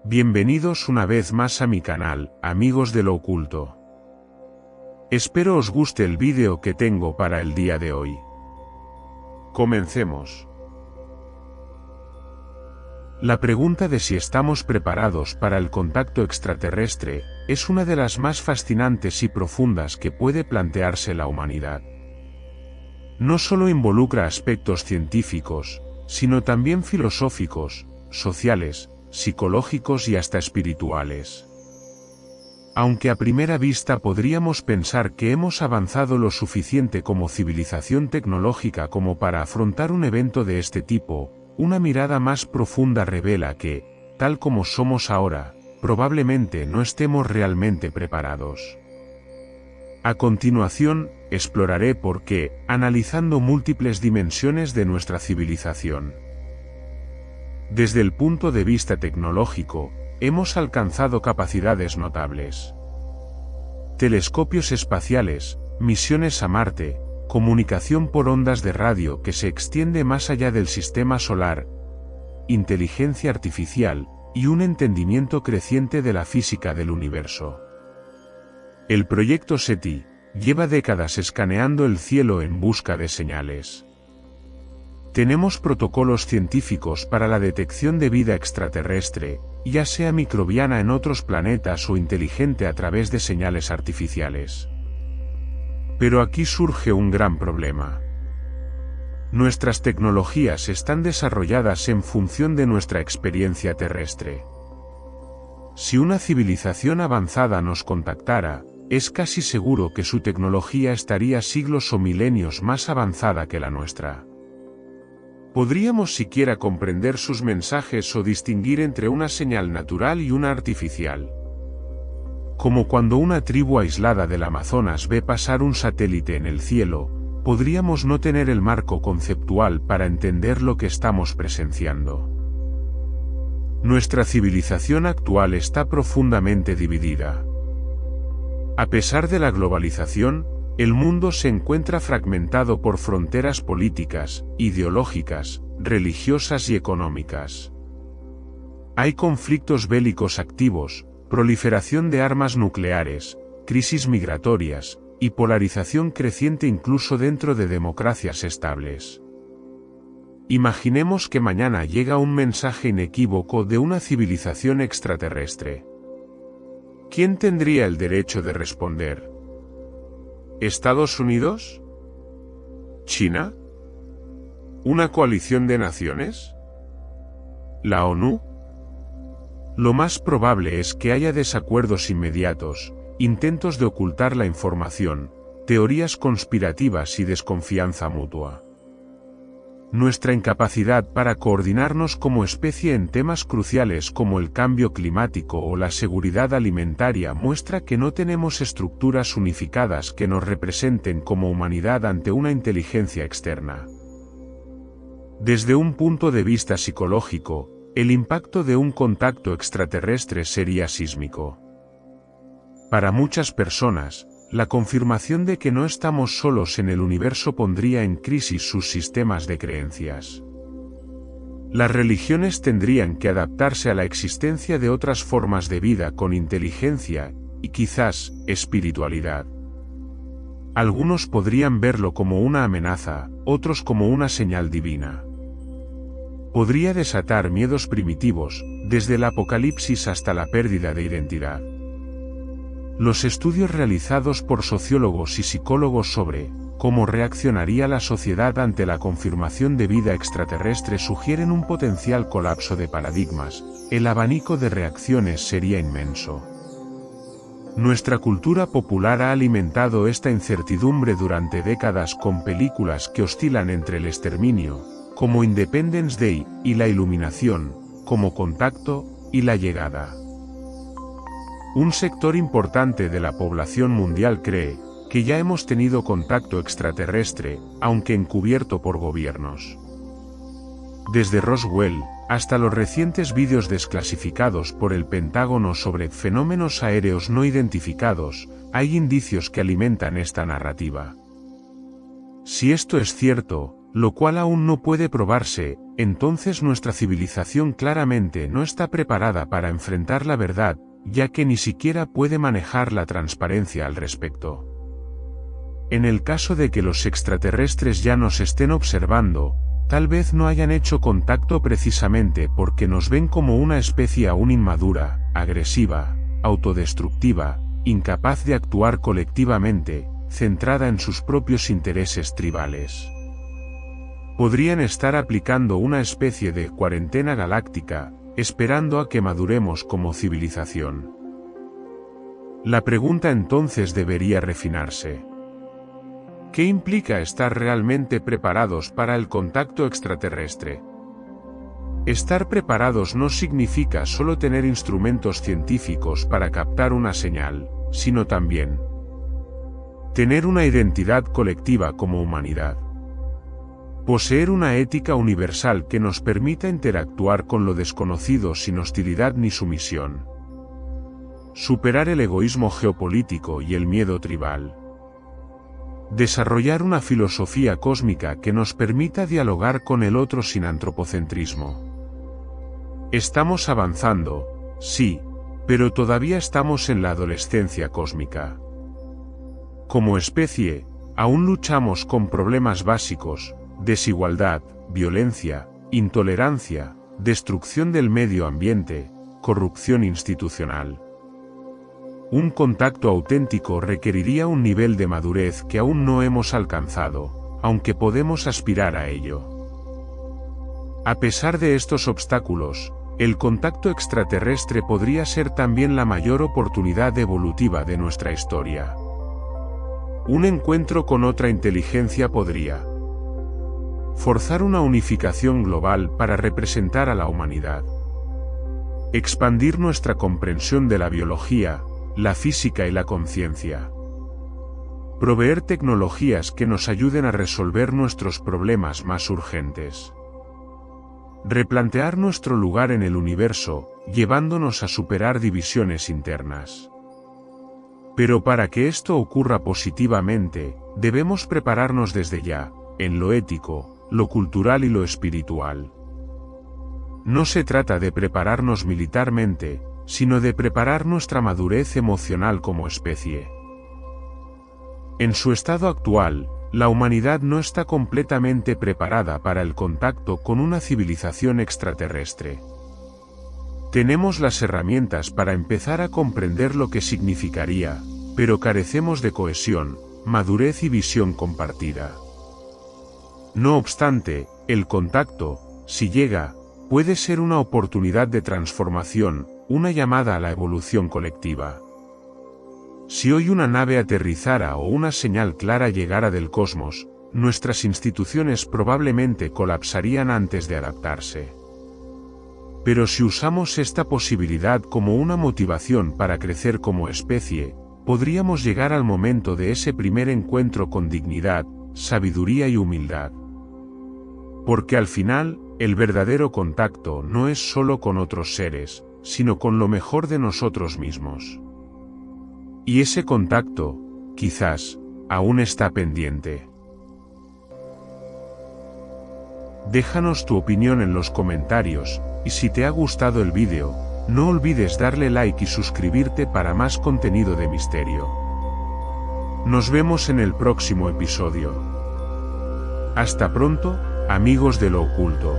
Bienvenidos una vez más a mi canal, amigos de lo oculto. Espero os guste el vídeo que tengo para el día de hoy. Comencemos. La pregunta de si estamos preparados para el contacto extraterrestre es una de las más fascinantes y profundas que puede plantearse la humanidad. No solo involucra aspectos científicos, sino también filosóficos, sociales, psicológicos y hasta espirituales. Aunque a primera vista podríamos pensar que hemos avanzado lo suficiente como civilización tecnológica como para afrontar un evento de este tipo, una mirada más profunda revela que, tal como somos ahora, probablemente no estemos realmente preparados. A continuación, exploraré por qué, analizando múltiples dimensiones de nuestra civilización. Desde el punto de vista tecnológico, hemos alcanzado capacidades notables. Telescopios espaciales, misiones a Marte, comunicación por ondas de radio que se extiende más allá del sistema solar, inteligencia artificial, y un entendimiento creciente de la física del universo. El proyecto SETI lleva décadas escaneando el cielo en busca de señales. Tenemos protocolos científicos para la detección de vida extraterrestre, ya sea microbiana en otros planetas o inteligente a través de señales artificiales. Pero aquí surge un gran problema. Nuestras tecnologías están desarrolladas en función de nuestra experiencia terrestre. Si una civilización avanzada nos contactara, es casi seguro que su tecnología estaría siglos o milenios más avanzada que la nuestra. ¿Podríamos siquiera comprender sus mensajes o distinguir entre una señal natural y una artificial? Como cuando una tribu aislada del Amazonas ve pasar un satélite en el cielo, podríamos no tener el marco conceptual para entender lo que estamos presenciando. Nuestra civilización actual está profundamente dividida. A pesar de la globalización, el mundo se encuentra fragmentado por fronteras políticas, ideológicas, religiosas y económicas. Hay conflictos bélicos activos, proliferación de armas nucleares, crisis migratorias, y polarización creciente incluso dentro de democracias estables. Imaginemos que mañana llega un mensaje inequívoco de una civilización extraterrestre. ¿Quién tendría el derecho de responder? ¿Estados Unidos? ¿China? ¿Una coalición de naciones? ¿La ONU? Lo más probable es que haya desacuerdos inmediatos, intentos de ocultar la información, teorías conspirativas y desconfianza mutua. Nuestra incapacidad para coordinarnos como especie en temas cruciales como el cambio climático o la seguridad alimentaria muestra que no tenemos estructuras unificadas que nos representen como humanidad ante una inteligencia externa. Desde un punto de vista psicológico, el impacto de un contacto extraterrestre sería sísmico. Para muchas personas, la confirmación de que no estamos solos en el universo pondría en crisis sus sistemas de creencias. Las religiones tendrían que adaptarse a la existencia de otras formas de vida con inteligencia, y quizás, espiritualidad. Algunos podrían verlo como una amenaza, otros como una señal divina. Podría desatar miedos primitivos, desde el apocalipsis hasta la pérdida de identidad. Los estudios realizados por sociólogos y psicólogos sobre cómo reaccionaría la sociedad ante la confirmación de vida extraterrestre sugieren un potencial colapso de paradigmas. El abanico de reacciones sería inmenso. Nuestra cultura popular ha alimentado esta incertidumbre durante décadas con películas que oscilan entre el exterminio, como Independence Day, y la iluminación, como Contacto, y La Llegada. Un sector importante de la población mundial cree que ya hemos tenido contacto extraterrestre, aunque encubierto por gobiernos. Desde Roswell, hasta los recientes vídeos desclasificados por el Pentágono sobre fenómenos aéreos no identificados, hay indicios que alimentan esta narrativa. Si esto es cierto, lo cual aún no puede probarse, entonces nuestra civilización claramente no está preparada para enfrentar la verdad, ya que ni siquiera puede manejar la transparencia al respecto. En el caso de que los extraterrestres ya nos estén observando, tal vez no hayan hecho contacto precisamente porque nos ven como una especie aún inmadura, agresiva, autodestructiva, incapaz de actuar colectivamente, centrada en sus propios intereses tribales. Podrían estar aplicando una especie de cuarentena galáctica, esperando a que maduremos como civilización. La pregunta entonces debería refinarse. ¿Qué implica estar realmente preparados para el contacto extraterrestre? Estar preparados no significa solo tener instrumentos científicos para captar una señal, sino también tener una identidad colectiva como humanidad. Poseer una ética universal que nos permita interactuar con lo desconocido sin hostilidad ni sumisión. Superar el egoísmo geopolítico y el miedo tribal. Desarrollar una filosofía cósmica que nos permita dialogar con el otro sin antropocentrismo. Estamos avanzando, sí, pero todavía estamos en la adolescencia cósmica. Como especie, aún luchamos con problemas básicos: desigualdad, violencia, intolerancia, destrucción del medio ambiente, corrupción institucional. Un contacto auténtico requeriría un nivel de madurez que aún no hemos alcanzado, aunque podemos aspirar a ello. A pesar de estos obstáculos, el contacto extraterrestre podría ser también la mayor oportunidad evolutiva de nuestra historia. Un encuentro con otra inteligencia podría forzar una unificación global para representar a la humanidad. Expandir nuestra comprensión de la biología, la física y la conciencia. Proveer tecnologías que nos ayuden a resolver nuestros problemas más urgentes. Replantear nuestro lugar en el universo, llevándonos a superar divisiones internas. Pero para que esto ocurra positivamente, debemos prepararnos desde ya, en lo ético, lo cultural y lo espiritual. No se trata de prepararnos militarmente, sino de preparar nuestra madurez emocional como especie. En su estado actual, la humanidad no está completamente preparada para el contacto con una civilización extraterrestre. Tenemos las herramientas para empezar a comprender lo que significaría, pero carecemos de cohesión, madurez y visión compartida. No obstante, el contacto, si llega, puede ser una oportunidad de transformación, una llamada a la evolución colectiva. Si hoy una nave aterrizara o una señal clara llegara del cosmos, nuestras instituciones probablemente colapsarían antes de adaptarse. Pero si usamos esta posibilidad como una motivación para crecer como especie, podríamos llegar al momento de ese primer encuentro con dignidad, sabiduría y humildad. Porque al final, el verdadero contacto no es solo con otros seres, sino con lo mejor de nosotros mismos. Y ese contacto, quizás, aún está pendiente. Déjanos tu opinión en los comentarios, y si te ha gustado el vídeo, no olvides darle like y suscribirte para más contenido de misterio. Nos vemos en el próximo episodio. Hasta pronto, amigos de lo oculto.